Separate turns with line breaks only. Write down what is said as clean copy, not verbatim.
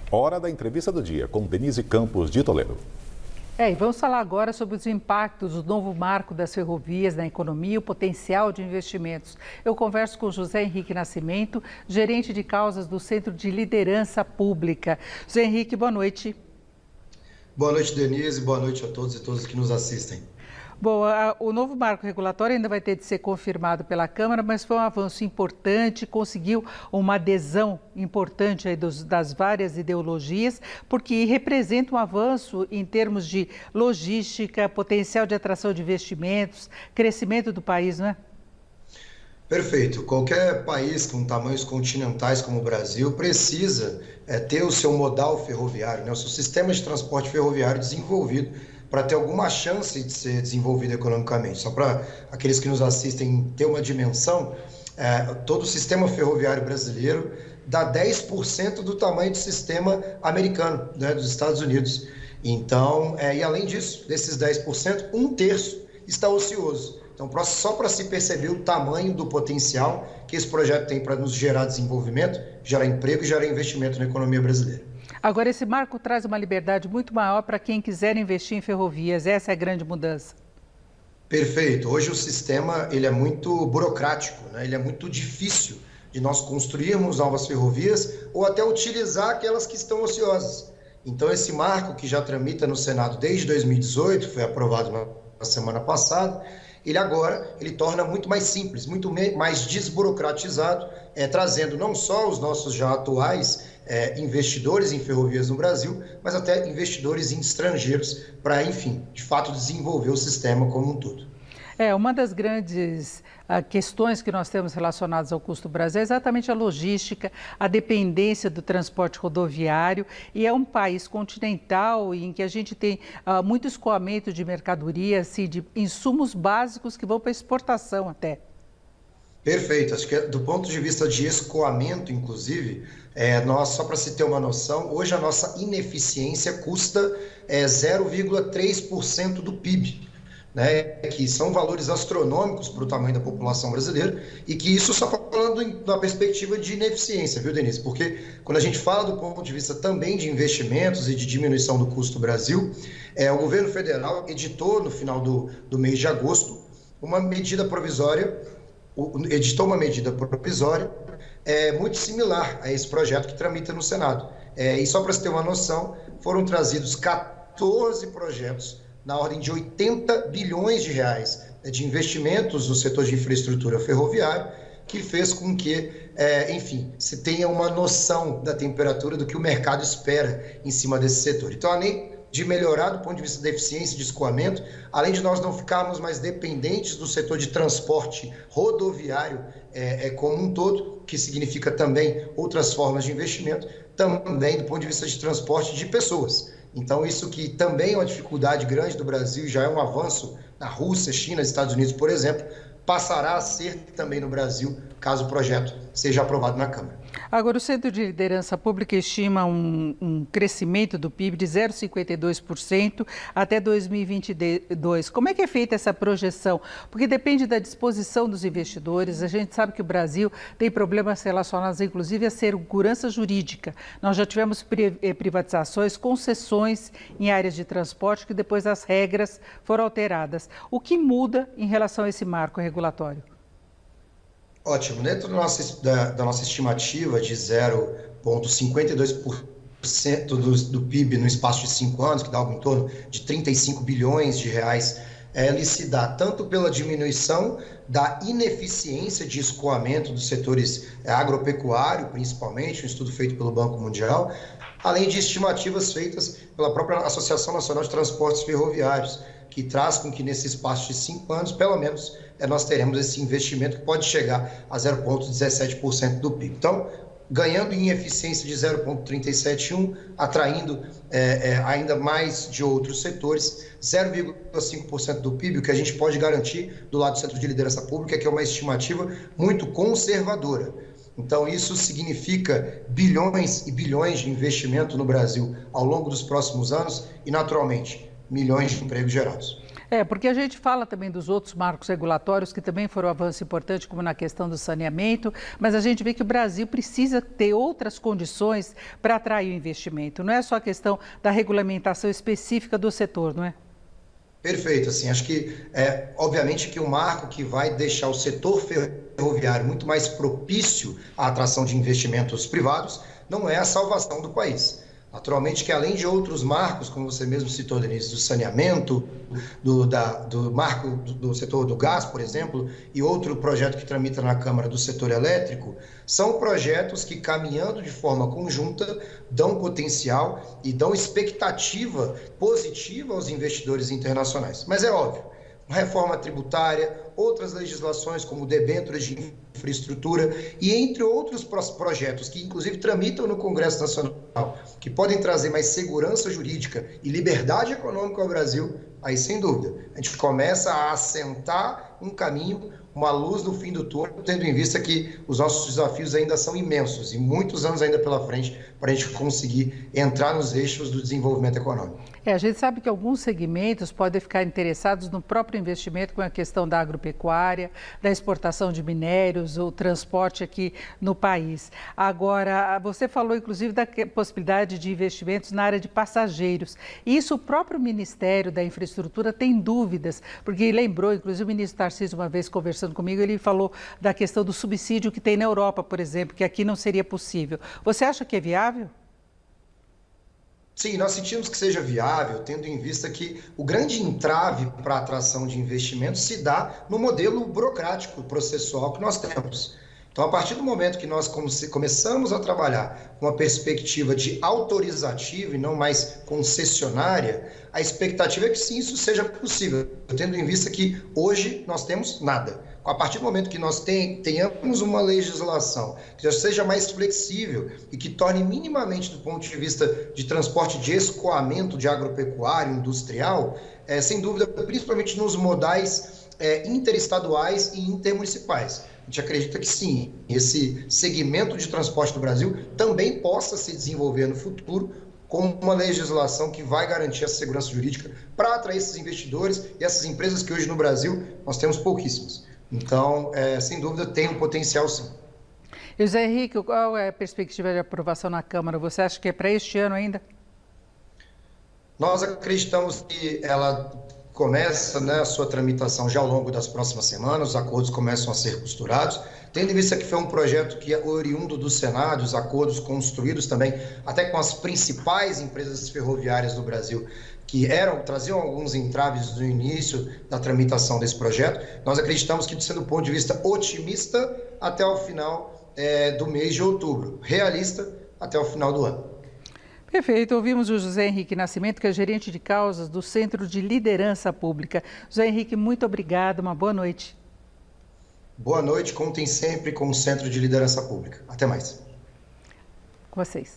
Hora da entrevista do dia com Denise Campos de Toledo.
E vamos falar agora sobre os impactos do novo marco das ferrovias na economia e o potencial de investimentos. Eu converso com José Henrique Nascimento, gerente de causas do Centro de Liderança Pública. José Henrique, boa noite.
Boa noite, Denise. Boa noite a todos e todas que nos assistem.
Bom, o novo marco regulatório ainda vai ter de ser confirmado pela Câmara, mas foi um avanço importante, conseguiu uma adesão importante aí das várias ideologias, porque representa um avanço em termos de logística, potencial de atração de investimentos, crescimento do país, não é?
Perfeito. Qualquer país com tamanhos continentais como o Brasil precisa ter o seu modal ferroviário, né? O seu sistema de transporte ferroviário desenvolvido para ter alguma chance de ser desenvolvido economicamente. Só para aqueles que nos assistem ter uma dimensão, todo o sistema ferroviário brasileiro dá 10% do tamanho do sistema americano, né, dos Estados Unidos. Então, e além disso, desses 10%, 1/3 está ocioso. Então, só para se perceber o tamanho do potencial que esse projeto tem para nos gerar desenvolvimento, gerar emprego e gerar investimento na economia brasileira.
Agora, esse marco traz uma liberdade muito maior para quem quiser investir em ferrovias. Essa é a grande mudança.
Perfeito. Hoje o sistema ele é muito burocrático, né? Ele é muito difícil de nós construirmos novas ferrovias ou até utilizar aquelas que estão ociosas. Então, esse marco que já tramita no Senado desde 2018, foi aprovado na semana passada, ele torna muito mais simples, muito mais desburocratizado, trazendo não só os nossos já atuais investidores em ferrovias no Brasil, mas até investidores estrangeiros para, enfim, de fato desenvolver o sistema como um todo.
Uma das grandes questões que nós temos relacionadas ao custo do Brasil é exatamente a logística, a dependência do transporte rodoviário, e é um país continental em que a gente tem muito escoamento de mercadoria, assim, de insumos básicos que vão para exportação até.
Perfeito. Acho que do ponto de vista de escoamento, inclusive, nós, só para se ter uma noção, hoje a nossa ineficiência custa 0,3% do PIB. Né, que são valores astronômicos para o tamanho da população brasileira, e que isso só falando na perspectiva de ineficiência, viu, Denise? Porque quando a gente fala do ponto de vista também de investimentos e de diminuição do custo do Brasil, o governo federal editou no final do mês de agosto uma medida provisória, muito similar a esse projeto que tramita no Senado. E só para se ter uma noção, foram trazidos 14 projetos na ordem de 80 bilhões de reais de investimentos no setor de infraestrutura ferroviária, que fez com que, enfim, se tenha uma noção da temperatura do que o mercado espera em cima desse setor. Então, além de melhorar do ponto de vista da eficiência e de escoamento, além de nós não ficarmos mais dependentes do setor de transporte rodoviário como um todo, que significa também outras formas de investimento, também do ponto de vista de transporte de pessoas. Então, isso que também é uma dificuldade grande do Brasil, já é um avanço na Rússia, China, Estados Unidos, por exemplo, passará a ser também no Brasil, caso o projeto seja aprovado na Câmara.
Agora, o Centro de Liderança Pública estima um crescimento do PIB de 0,52% até 2022. Como é que é feita essa projeção? Porque depende da disposição dos investidores. A gente sabe que o Brasil tem problemas relacionados, inclusive, à segurança jurídica. Nós já tivemos privatizações, concessões em áreas de transporte que depois as regras foram alteradas. O que muda em relação a esse marco regulatório?
Ótimo. Dentro da nossa estimativa de 0,52% do PIB no espaço de 5 anos, que dá algo em torno de 35 bilhões de reais, ele se dá tanto pela diminuição da ineficiência de escoamento dos setores agropecuário, principalmente, um estudo feito pelo Banco Mundial, além de estimativas feitas pela própria Associação Nacional de Transportes Ferroviários, que traz com que nesse espaço de 5 anos, pelo menos, nós teremos esse investimento que pode chegar a 0,17% do PIB. Então, ganhando em eficiência de 0,371, atraindo ainda mais de outros setores, 0,5% do PIB, o que a gente pode garantir do lado do Centro de Liderança Pública, que é uma estimativa muito conservadora. Então, isso significa bilhões e bilhões de investimento no Brasil ao longo dos próximos anos e, naturalmente, milhões de empregos gerados.
Porque a gente fala também dos outros marcos regulatórios que também foram um avanço importante, como na questão do saneamento, mas a gente vê que o Brasil precisa ter outras condições para atrair o investimento. Não é só a questão da regulamentação específica do setor, não é?
Perfeito, assim, acho que obviamente que o marco que vai deixar o setor ferroviário muito mais propício à atração de investimentos privados não é a salvação do país. Naturalmente que além de outros marcos, como você mesmo citou, Denise, do saneamento, do marco do setor do gás, por exemplo, e outro projeto que tramita na Câmara do setor elétrico, são projetos que, caminhando de forma conjunta, dão potencial e dão expectativa positiva aos investidores internacionais. Mas é óbvio, uma reforma tributária, outras legislações como debêntures de infraestrutura e entre outros projetos que inclusive tramitam no Congresso Nacional, que podem trazer mais segurança jurídica e liberdade econômica ao Brasil, aí sem dúvida, a gente começa a assentar um caminho, uma luz no fim do túnel, tendo em vista que os nossos desafios ainda são imensos e muitos anos ainda pela frente para a gente conseguir entrar nos eixos do desenvolvimento econômico.
A gente sabe que alguns segmentos podem ficar interessados no próprio investimento com a questão da agropecuária, da exportação de minérios, o transporte aqui no país. Agora, você falou inclusive da possibilidade de investimentos na área de passageiros. Isso o próprio Ministério da Infraestrutura tem dúvidas, porque lembrou, inclusive o ministro Tarcísio uma vez conversando comigo, ele falou da questão do subsídio que tem na Europa, por exemplo, que aqui não seria possível. Você acha que é viável?
Sim, nós sentimos que seja viável, tendo em vista que o grande entrave para a atração de investimentos se dá no modelo burocrático, processual que nós temos. Então, a partir do momento que nós começamos a trabalhar com uma perspectiva de autorizativa e não mais concessionária, a expectativa é que sim, isso seja possível, tendo em vista que hoje nós temos nada. A partir do momento que nós tenhamos uma legislação que já seja mais flexível e que torne minimamente, do ponto de vista de transporte de escoamento de agropecuário, industrial, sem dúvida, principalmente nos modais interestaduais e intermunicipais. A gente acredita que sim, esse segmento de transporte do Brasil também possa se desenvolver no futuro com uma legislação que vai garantir a segurança jurídica para atrair esses investidores e essas empresas que hoje no Brasil nós temos pouquíssimas. Então, sem dúvida, tem um potencial sim.
José Henrique, qual é a perspectiva de aprovação na Câmara? Você acha que é para este ano ainda?
Nós acreditamos que ela começa a sua tramitação já ao longo das próximas semanas, os acordos começam a ser costurados, tendo em vista que foi um projeto que é oriundo do Senado, os acordos construídos também até com as principais empresas ferroviárias do Brasil, que traziam alguns entraves no início da tramitação desse projeto. Nós acreditamos que, sendo do ponto de vista otimista, até o final do mês de outubro, realista, até o final do ano.
Perfeito. Ouvimos o José Henrique Nascimento, que é gerente de causas do Centro de Liderança Pública. José Henrique, muito obrigado, uma boa noite.
Boa noite, contem sempre com o Centro de Liderança Pública. Até mais.
Com vocês.